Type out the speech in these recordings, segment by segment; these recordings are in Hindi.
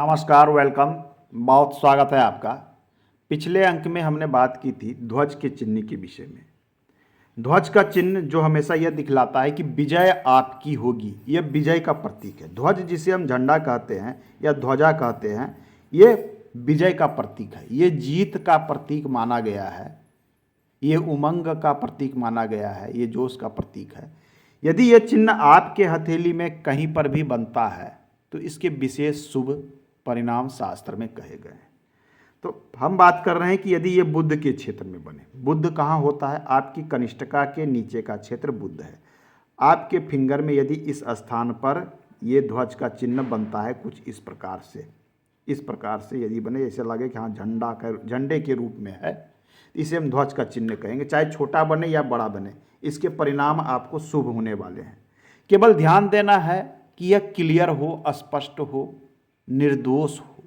नमस्कार, वेलकम। बहुत स्वागत है आपका। पिछले अंक में हमने बात की थी ध्वज के चिन्ह के विषय में। ध्वज का चिन्ह जो हमेशा यह दिखलाता है कि विजय आपकी होगी, यह विजय का प्रतीक है। ध्वज जिसे हम झंडा कहते हैं या ध्वजा कहते हैं, ये विजय का प्रतीक है, ये जीत का प्रतीक माना गया है, ये उमंग का प्रतीक माना गया है, ये जोश का प्रतीक है। यदि यह चिन्ह आपके हथेली में कहीं पर भी बनता है तो इसके विशेष शुभ परिणाम शास्त्र में कहे गए हैं। तो हम बात कर रहे हैं कि यदि ये बुध के क्षेत्र में बने। बुध कहाँ होता है? आपकी कनिष्ठिका के नीचे का क्षेत्र बुध है। आपके फिंगर में यदि इस स्थान पर ये ध्वज का चिन्ह बनता है कुछ इस प्रकार से यदि बने, ऐसे लगे कि हाँ झंडे के रूप में है, इसे हम ध्वज का चिन्ह कहेंगे। चाहे छोटा बने या बड़ा बने, इसके परिणाम आपको शुभ होने वाले हैं। केवल ध्यान देना है कि यह क्लियर हो, स्पष्ट हो, निर्दोष हो,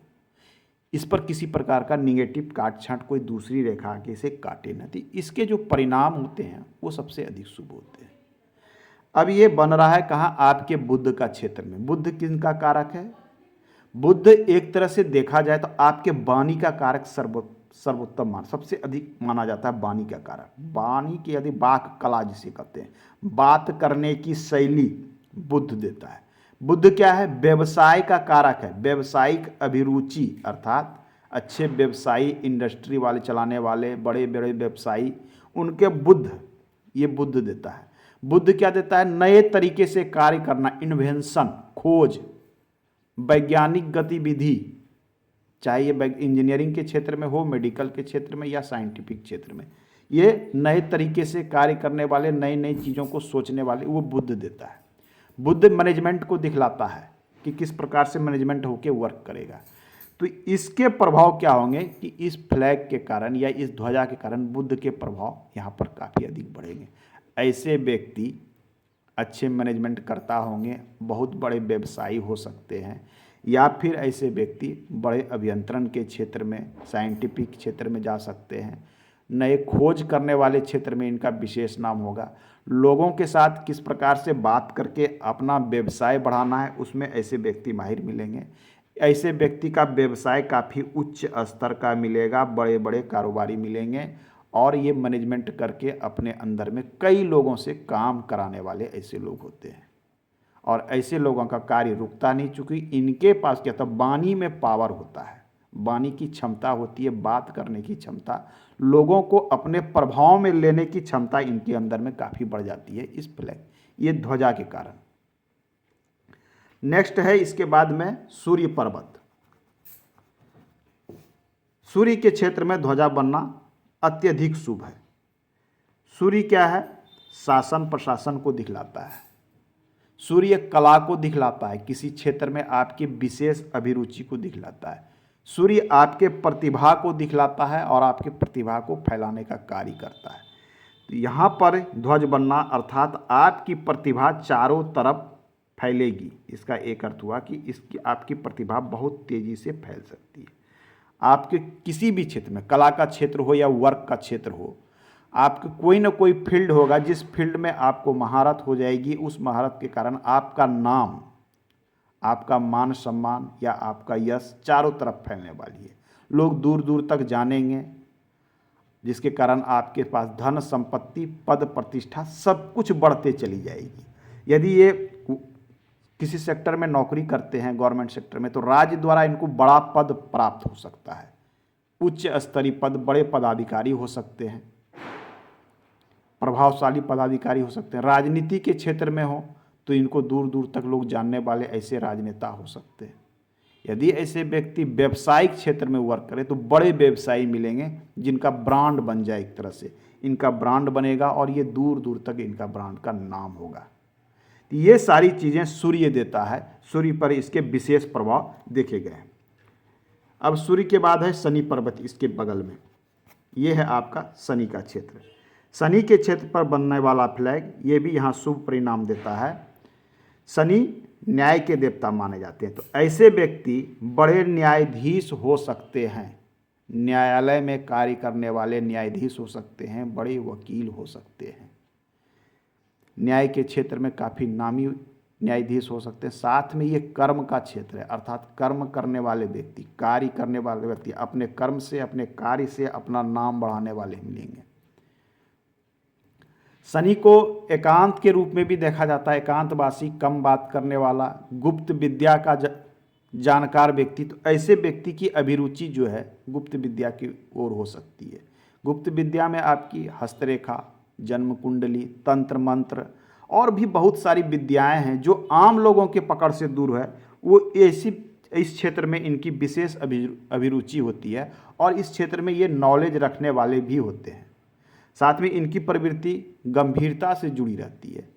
इस पर किसी प्रकार का निगेटिव काट छांट कोई दूसरी रेखा आके इसे काटे न थी। इसके जो परिणाम होते हैं वो सबसे अधिक शुभ होते हैं। अब ये बन रहा है कहाँ? आपके बुध का क्षेत्र में। बुध किसका कारक है? बुध एक तरह से देखा जाए तो आपके वाणी का कारक सर्वोत्तम सबसे अधिक माना जाता है। वाणी का कारक, वाणी की यदि वाक कला जिसे कहते हैं, बात करने की शैली बुध देता है। बुध क्या है? व्यवसाय का कारक है। व्यावसायिक अभिरुचि अर्थात अच्छे व्यवसायी, इंडस्ट्री वाले, चलाने वाले बड़े बड़े व्यवसायी, उनके बुध, ये बुध देता है। बुध क्या देता है? नए तरीके से कार्य करना, इन्वेंशन, खोज, वैज्ञानिक गतिविधि, चाहे ये इंजीनियरिंग के क्षेत्र में हो, मेडिकल के क्षेत्र में या साइंटिफिक क्षेत्र में, ये नए तरीके से कार्य करने वाले, नई नई चीज़ों को सोचने वाले, वो बुध देता है। बुध मैनेजमेंट को दिखलाता है कि किस प्रकार से मैनेजमेंट होके वर्क करेगा। तो इसके प्रभाव क्या होंगे कि इस फ्लैग के कारण या इस ध्वजा के कारण बुध के प्रभाव यहाँ पर काफ़ी अधिक बढ़ेंगे। ऐसे व्यक्ति अच्छे मैनेजमेंट करता होंगे, बहुत बड़े व्यवसायी हो सकते हैं, या फिर ऐसे व्यक्ति बड़े अभियंत्रण के क्षेत्र में, साइंटिफिक क्षेत्र में जा सकते हैं। नए खोज करने वाले क्षेत्र में इनका विशेष नाम होगा। लोगों के साथ किस प्रकार से बात करके अपना व्यवसाय बढ़ाना है, उसमें ऐसे व्यक्ति माहिर मिलेंगे। ऐसे व्यक्ति का व्यवसाय काफ़ी उच्च स्तर का मिलेगा, बड़े बड़े कारोबारी मिलेंगे, और ये मैनेजमेंट करके अपने अंदर में कई लोगों से काम कराने वाले ऐसे लोग होते हैं। और ऐसे लोगों का कार्य रुकता नहीं, चूँकि इनके पास क्या था? वाणी में पावर होता है, वाणी की क्षमता होती है, बात करने की क्षमता, लोगों को अपने प्रभाव में लेने की क्षमता इनके अंदर में काफ़ी बढ़ जाती है इस फ्लैग, ये ध्वजा के कारण। नेक्स्ट है इसके बाद में सूर्य पर्वत। सूर्य के क्षेत्र में ध्वजा बनना अत्यधिक शुभ है। सूर्य क्या है? शासन प्रशासन को दिखलाता है। सूर्य कला को दिखलाता है, किसी क्षेत्र में आपकी विशेष अभिरुचि को दिखलाता है। सूर्य आपके प्रतिभा को दिखलाता है और आपके प्रतिभा को फैलाने का कार्य करता है। तो यहाँ पर ध्वज बनना अर्थात आपकी प्रतिभा चारों तरफ फैलेगी। इसका एक अर्थ हुआ कि इसकी आपकी प्रतिभा बहुत तेज़ी से फैल सकती है। आपके किसी भी क्षेत्र में, कला का क्षेत्र हो या वर्क का क्षेत्र हो, आपके कोई ना कोई फील्ड होगा जिस फील्ड में आपको महारत हो जाएगी। उस महारत के कारण आपका नाम, आपका मान सम्मान या आपका यश चारों तरफ फैलने वाली है। लोग दूर दूर तक जानेंगे, जिसके कारण आपके पास धन संपत्ति, पद प्रतिष्ठा सब कुछ बढ़ते चली जाएगी। यदि ये किसी सेक्टर में नौकरी करते हैं, गवर्नमेंट सेक्टर में, तो राज्य द्वारा इनको बड़ा पद प्राप्त हो सकता है, उच्च स्तरीय पद, बड़े पदाधिकारी हो सकते हैं, प्रभावशाली पदाधिकारी हो सकते हैं। राजनीति के क्षेत्र में हो तो इनको दूर दूर तक लोग जानने वाले ऐसे राजनेता हो सकते हैं। यदि ऐसे व्यक्ति व्यवसायिक क्षेत्र में वर्क करें तो बड़े व्यवसायी मिलेंगे जिनका ब्रांड बन जाए, एक तरह से इनका ब्रांड बनेगा और ये दूर दूर तक इनका ब्रांड का नाम होगा। तो ये सारी चीज़ें सूर्य देता है, सूर्य पर इसके विशेष प्रभाव देखे गए हैं। अब सूर्य के बाद है शनि पर्वत, इसके बगल में ये है आपका शनि का क्षेत्र। शनि के क्षेत्र पर बनने वाला फ्लैग ये भी यहाँ शुभ परिणाम देता है। शनि न्याय के देवता माने जाते हैं, तो ऐसे व्यक्ति बड़े न्यायाधीश हो सकते हैं, न्यायालय में कार्य करने वाले न्यायाधीश हो सकते हैं, बड़े वकील हो सकते हैं। न्याय के क्षेत्र में काफ़ी नामी न्यायाधीश हो सकते हैं। साथ में ये कर्म का क्षेत्र है, अर्थात कर्म करने वाले व्यक्ति, कार्य करने वाले व्यक्ति, अपने कर्म से, अपने कार्य से अपना नाम बढ़ाने वाले मिलेंगे। शनि को एकांत के रूप में भी देखा जाता है, एकांतवासी, कम बात करने वाला, गुप्त विद्या का जानकार व्यक्ति। तो ऐसे व्यक्ति की अभिरुचि जो है गुप्त विद्या की ओर हो सकती है। गुप्त विद्या में आपकी हस्तरेखा, जन्म कुंडली, तंत्र मंत्र और भी बहुत सारी विद्याएं हैं जो आम लोगों के पकड़ से दूर है। वो ऐसी इस क्षेत्र में इनकी विशेष अभिरुचि होती है और इस क्षेत्र में ये नॉलेज रखने वाले भी होते हैं। साथ में इनकी प्रवृत्ति गंभीरता से जुड़ी रहती है,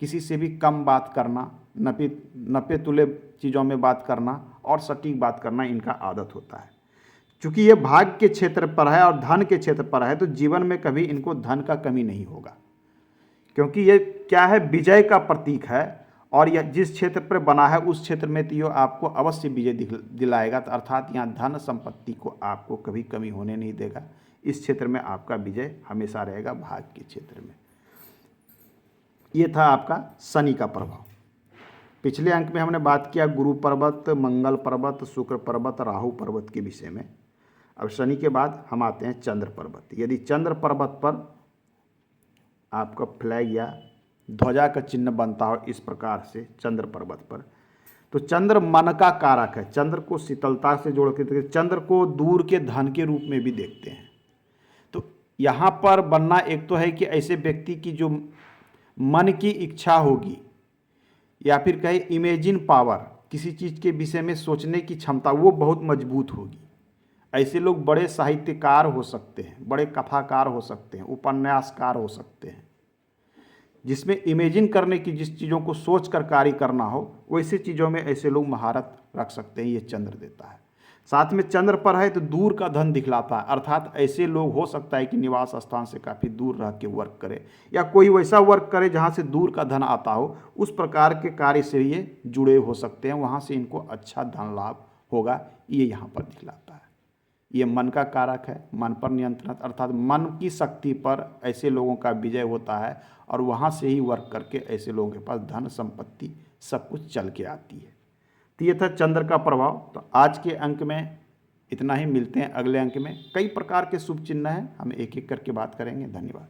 किसी से भी कम बात करना, नपे तुले चीज़ों में बात करना और सटीक बात करना इनका आदत होता है। चूँकि ये भाग्य के क्षेत्र पर है और धन के क्षेत्र पर है, तो जीवन में कभी इनको धन का कमी नहीं होगा, क्योंकि ये क्या है, विजय का प्रतीक है। और यह जिस क्षेत्र पर बना है उस क्षेत्र में तो ये आपको अवश्य विजय दिलाएगा। तो अर्थात यहाँ धन संपत्ति को आपको कभी कमी होने नहीं देगा। इस क्षेत्र में आपका विजय हमेशा रहेगा, भाग्य के क्षेत्र में। ये था आपका शनि का प्रभाव। पिछले अंक में हमने बात किया गुरु पर्वत, मंगल पर्वत, शुक्र पर्वत, राहु पर्वत के विषय में। अब शनि के बाद हम आते हैं चंद्र पर्वत। यदि चंद्र पर्वत पर आपका फ्लैग या ध्वजा का चिन्ह बनता हो इस प्रकार से चंद्र पर्वत पर, तो चंद्र मन का कारक है। चंद्र को शीतलता से जोड़ के, चंद्र को दूर के धन के रूप में भी देखते हैं। तो यहाँ पर बनना एक तो है कि ऐसे व्यक्ति की जो मन की इच्छा होगी या फिर कहे इमेजिन पावर, किसी चीज़ के विषय में सोचने की क्षमता, वो बहुत मजबूत होगी। ऐसे लोग बड़े साहित्यकार हो सकते हैं, बड़े कथाकार हो सकते हैं, उपन्यासकार हो सकते हैं। जिसमें इमेजिन करने की, जिस चीज़ों को सोच कर कार्य करना हो, वैसे चीज़ों में ऐसे लोग महारत रख सकते हैं, ये चंद्र देता है। साथ में चंद्र पर है तो दूर का धन दिखलाता है, अर्थात ऐसे लोग हो सकता है कि निवास स्थान से काफ़ी दूर रह के वर्क करे या कोई वैसा वर्क करे जहाँ से दूर का धन आता हो, उस प्रकार के कार्य से ये जुड़े हो सकते हैं, वहाँ से इनको अच्छा धन लाभ होगा, ये यहाँ पर दिखलाता है। ये मन का कारक है, मन पर नियंत्रण, अर्थात मन की शक्ति पर ऐसे लोगों का विजय होता है और वहाँ से ही वर्क करके ऐसे लोगों के पास धन संपत्ति सब कुछ चल के आती है। तो ये था चंद्र का प्रभाव। तो आज के अंक में इतना ही, मिलते हैं अगले अंक में। कई प्रकार के शुभ चिन्ह हैं, हम एक एक करके बात करेंगे। धन्यवाद।